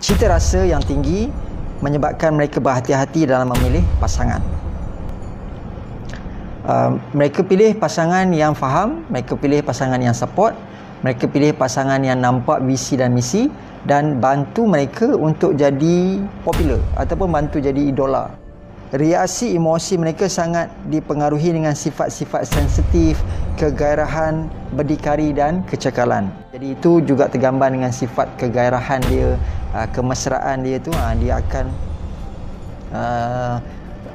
Cita rasa yang tinggi menyebabkan mereka berhati-hati dalam memilih pasangan. Mereka pilih pasangan yang faham, mereka pilih pasangan yang support, mereka pilih pasangan yang nampak visi dan misi dan bantu mereka untuk jadi popular ataupun bantu jadi idola. Reaksi emosi mereka sangat dipengaruhi dengan sifat-sifat sensitif, kegairahan, berdikari dan kecekalan. Jadi itu juga tergambar dengan sifat kegairahan dia, kemesraan dia tu, dia akan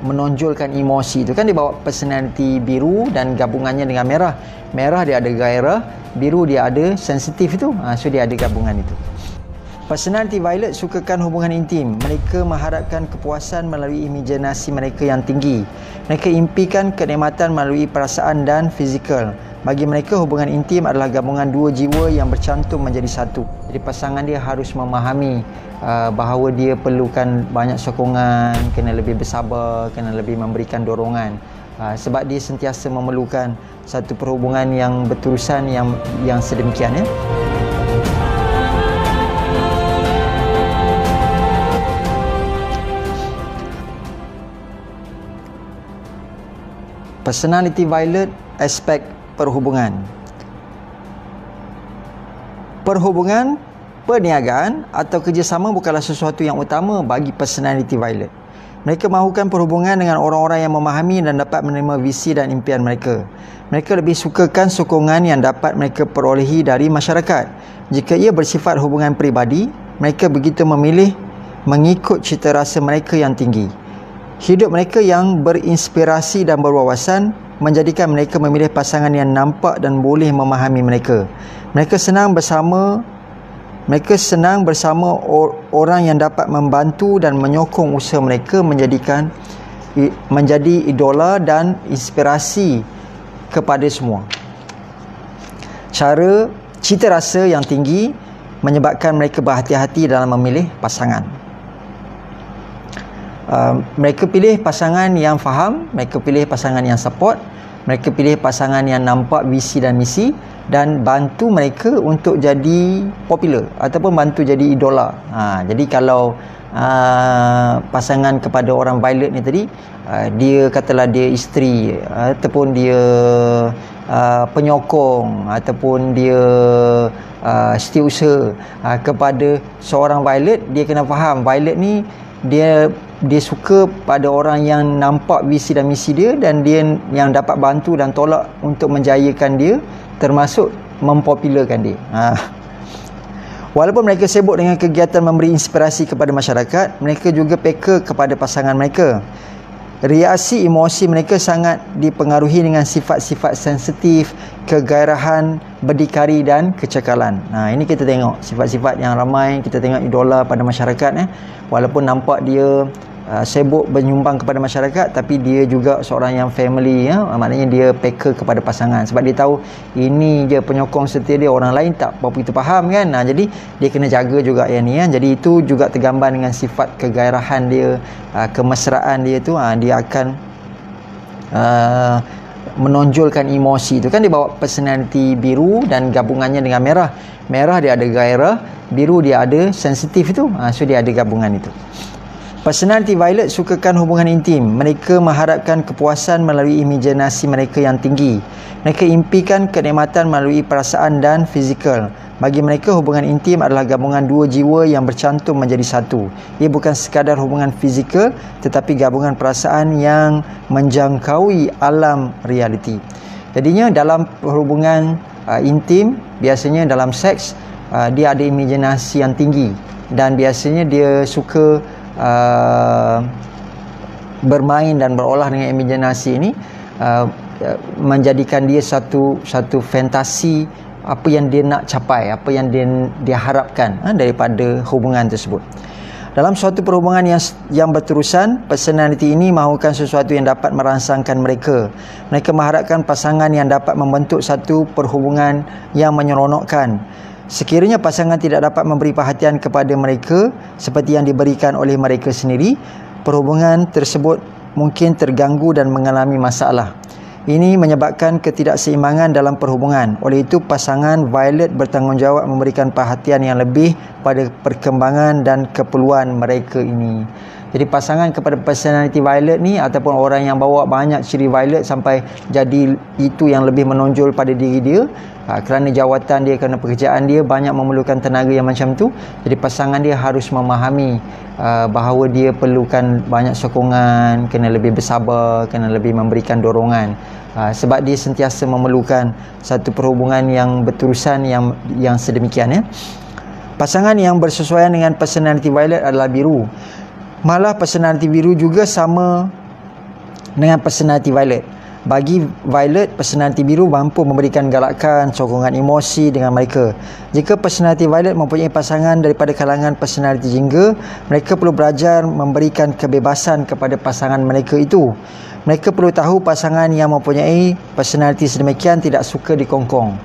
menonjolkan emosi itu. Kan dia bawa personality biru dan gabungannya dengan merah. Merah dia ada gairah, biru dia ada sensitif itu. So dia ada gabungan itu. Personality violet sukakan hubungan intim. Mereka mengharapkan kepuasan melalui imajinasi mereka yang tinggi. Mereka impikan kenikmatan melalui perasaan dan fizikal. Bagi mereka, hubungan intim adalah gabungan dua jiwa yang bercantum menjadi satu. Jadi pasangan dia harus memahami bahawa dia perlukan banyak sokongan, kena lebih bersabar, kena lebih memberikan dorongan. Sebab dia sentiasa memerlukan satu perhubungan yang berterusan yang sedemikian, ya. Personality violet, aspek perhubungan. Perhubungan, perniagaan atau kerjasama bukanlah sesuatu yang utama bagi personality violet. Mereka mahukan perhubungan dengan orang-orang yang memahami dan dapat menerima visi dan impian mereka. Mereka lebih sukakan sokongan yang dapat mereka perolehi dari masyarakat. Jika ia bersifat hubungan peribadi, mereka begitu memilih mengikut cita rasa mereka yang tinggi. Hidup mereka yang berinspirasi dan berwawasan menjadikan mereka memilih pasangan yang nampak dan boleh memahami mereka. Mereka senang bersama orang yang dapat membantu dan menyokong usaha mereka menjadi idola dan inspirasi kepada semua. Cita rasa yang tinggi menyebabkan mereka berhati-hati dalam memilih pasangan. Mereka pilih pasangan yang faham, mereka pilih pasangan yang support, mereka pilih pasangan yang nampak visi dan misi dan bantu mereka untuk jadi popular ataupun bantu jadi idola. Jadi kalau pasangan kepada orang violet ni tadi, dia katalah dia isteri ataupun dia penyokong ataupun dia setiausaha kepada seorang violet, dia kena faham violet ni dia suka pada orang yang nampak visi dan misi dia dan dia yang dapat bantu dan tolak untuk menjayakan dia, termasuk mempopularkan dia. Walaupun mereka sibuk dengan kegiatan memberi inspirasi kepada masyarakat, mereka juga peka kepada pasangan mereka. Reaksi emosi mereka sangat dipengaruhi dengan sifat-sifat sensitif, kegairahan, berdikari dan kecekalan. Ini kita tengok sifat-sifat yang ramai kita tengok idola pada masyarakat. Walaupun nampak dia sibuk menyumbang kepada masyarakat, tapi dia juga seorang yang family, maknanya dia peka kepada pasangan sebab dia tahu ini je penyokong setia dia, orang lain tak apa begitu faham kan. Jadi dia kena jaga juga yang ni. Jadi itu juga tergambar dengan sifat kegairahan dia, kemesraan dia tu, dia akan menonjolkan emosi itu. Kan dia bawa personality biru dan gabungannya dengan merah. Merah dia ada gairah, biru dia ada sensitif itu. So dia ada gabungan itu. Personality violet sukakan hubungan intim. Mereka mengharapkan kepuasan melalui imajinasi mereka yang tinggi. Mereka impikan kenikmatan melalui perasaan dan fizikal. Bagi mereka, hubungan intim adalah gabungan dua jiwa yang bercantum menjadi satu. Ia bukan sekadar hubungan fizikal, tetapi gabungan perasaan yang menjangkaui alam realiti. Jadinya dalam hubungan intim, biasanya dalam seks, dia ada imajinasi yang tinggi dan biasanya dia suka bermain dan berolah dengan imajinasi ini, menjadikan dia satu fantasi apa yang dia nak capai, apa yang dia harapkan daripada hubungan tersebut. Dalam suatu perhubungan yang berterusan, personality ini mahukan sesuatu yang dapat merangsangkan mereka. Mereka mengharapkan pasangan yang dapat membentuk satu perhubungan yang menyeronokkan. Sekiranya pasangan tidak dapat memberi perhatian kepada mereka seperti yang diberikan oleh mereka sendiri, perhubungan tersebut mungkin terganggu dan mengalami masalah. Ini menyebabkan ketidakseimbangan dalam perhubungan. Oleh itu, pasangan violet bertanggungjawab memberikan perhatian yang lebih pada perkembangan dan keperluan mereka ini. Jadi pasangan kepada personality violet ni ataupun orang yang bawa banyak ciri violet sampai jadi itu yang lebih menonjol pada diri dia, kerana jawatan dia, kerana pekerjaan dia banyak memerlukan tenaga yang macam tu. Jadi pasangan dia harus memahami bahawa dia perlukan banyak sokongan, kena lebih bersabar, kena lebih memberikan dorongan. Sebab dia sentiasa memerlukan satu perhubungan yang berterusan yang sedemikian, ya. Pasangan yang bersesuaian dengan personality violet adalah biru. Malah personality biru juga sama dengan personality violet. Bagi violet, personality biru mampu memberikan galakan, sokongan emosi dengan mereka. Jika personality violet mempunyai pasangan daripada kalangan personality jingga, mereka perlu belajar memberikan kebebasan kepada pasangan mereka itu. Mereka perlu tahu pasangan yang mempunyai personality sedemikian tidak suka dikongkong.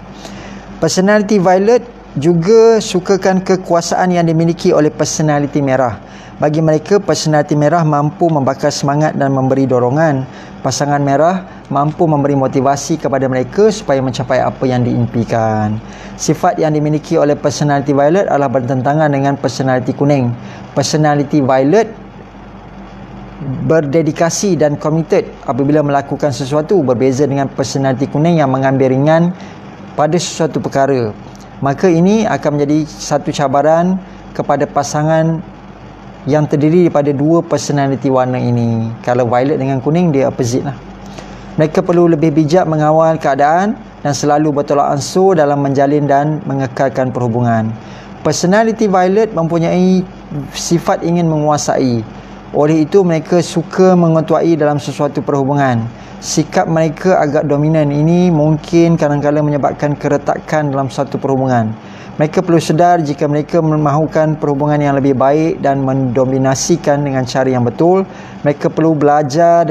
Personality violet juga sukakan kekuasaan yang dimiliki oleh personality merah. Bagi mereka, personality merah mampu membakar semangat dan memberi dorongan. Pasangan merah mampu memberi motivasi kepada mereka supaya mencapai apa yang diimpikan. Sifat yang dimiliki oleh personality violet adalah bertentangan dengan personality kuning. Personality violet berdedikasi dan committed apabila melakukan sesuatu, berbeza dengan personality kuning yang mengambil ringan pada sesuatu perkara. Maka ini akan menjadi satu cabaran kepada pasangan yang terdiri daripada dua personality warna ini. Kalau violet dengan kuning, dia opposite lah. Mereka perlu lebih bijak mengawal keadaan dan selalu bertolak ansur dalam menjalin dan mengekalkan perhubungan. Personality violet mempunyai sifat ingin menguasai. Oleh itu, mereka suka mengetuai dalam sesuatu perhubungan. Sikap mereka agak dominan ini mungkin kadang-kadang menyebabkan keretakan dalam satu perhubungan. Mereka perlu sedar jika mereka memahukan perhubungan yang lebih baik dan mendominasikan dengan cara yang betul. Mereka perlu belajar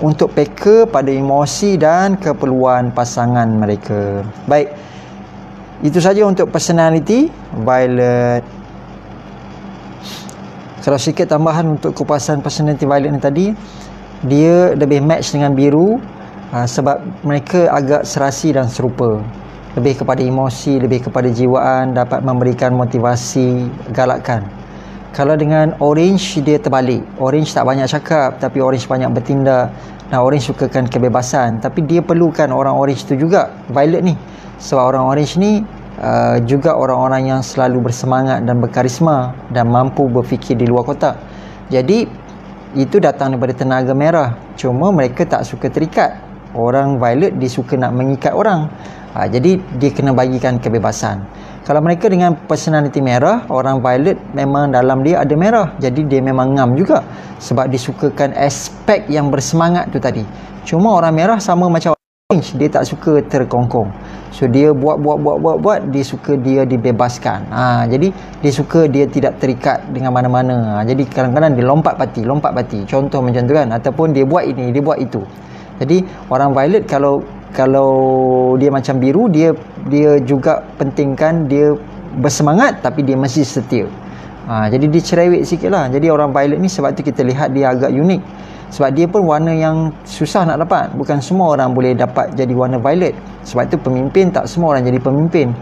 untuk peka pada emosi dan keperluan pasangan mereka. Baik, itu saja untuk personality violet. Kalau sikit tambahan untuk kupasan personality violet ni tadi, dia lebih match dengan biru sebab mereka agak serasi dan serupa. Lebih kepada emosi, lebih kepada jiwaan, dapat memberikan motivasi, galakan. Kalau dengan orange, dia terbalik. Orange tak banyak cakap, tapi orange banyak bertindak. Dan orange sukakan kebebasan, tapi dia perlukan orang orange tu juga, violet ni. Sebab orang orange ni juga orang-orang yang selalu bersemangat dan berkarisma dan mampu berfikir di luar kotak. Jadi itu datang daripada tenaga merah. Cuma mereka tak suka terikat. Orang violet dia suka nak mengikat orang. Jadi dia kena bagikan kebebasan. Kalau mereka dengan personality merah, orang violet memang dalam dia ada merah. Jadi dia memang ngam juga. Sebab dia sukakan aspek yang bersemangat tu tadi. Cuma orang merah sama macam orange, dia tak suka terkongkong. So dia buat, dia suka dia dibebaskan. Jadi dia suka dia tidak terikat dengan mana-mana. Jadi kadang-kadang dia lompat parti. Contoh macam tu kan. Ataupun dia buat ini, dia buat itu. Jadi orang violet kalau dia macam biru, dia juga pentingkan dia bersemangat tapi dia mesti setia. Jadi dia cerewet sikit lah. Jadi orang violet ni sebab tu kita lihat dia agak unik. Sebab dia pun warna yang susah nak dapat. Bukan semua orang boleh dapat jadi warna violet. Sebab itu pemimpin, tak semua orang jadi pemimpin.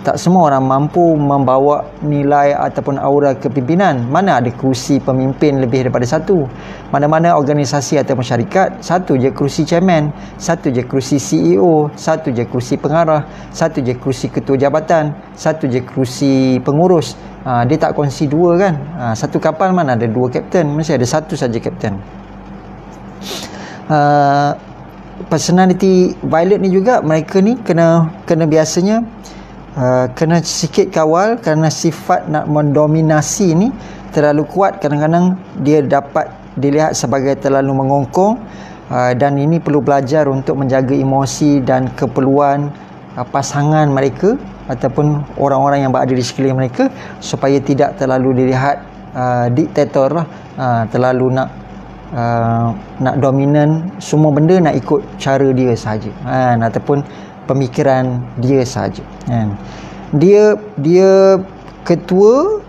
Tak semua orang mampu membawa nilai ataupun aura kepimpinan. Mana ada kerusi pemimpin lebih daripada satu. Mana-mana organisasi ataupun syarikat, satu je kerusi chairman, satu je kerusi CEO, satu je kerusi pengarah, satu je kerusi ketua jabatan, satu je kerusi pengurus. Dia tak kongsi dua kan. Satu kapal mana ada dua kapten, mesti ada satu saja kapten. Personality violet ni juga, mereka ni kena biasanya kena sikit kawal kerana sifat nak mendominasi ni terlalu kuat. Kadang-kadang dia dapat dilihat sebagai terlalu mengongkong, dan ini perlu belajar untuk menjaga emosi dan keperluan pasangan mereka ataupun orang-orang yang berada di sekeliling mereka supaya tidak terlalu dilihat diktator lah, terlalu nak dominan, semua benda nak ikut cara dia sahaja, ataupun pemikiran dia sahaja. Dia ketua,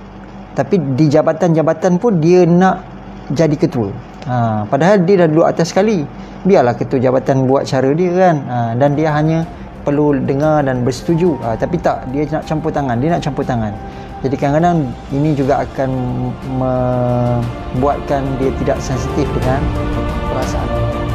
tapi di jabatan-jabatan pun dia nak jadi ketua. Padahal dia dah duduk atas sekali. Biarlah ketua jabatan buat cara dia kan. Dan dia hanya perlu dengar dan bersetuju. Tapi tak, dia nak campur tangan. Jadi kadang-kadang ini juga akan membuatkan dia tidak sensitif dengan perasaan orang.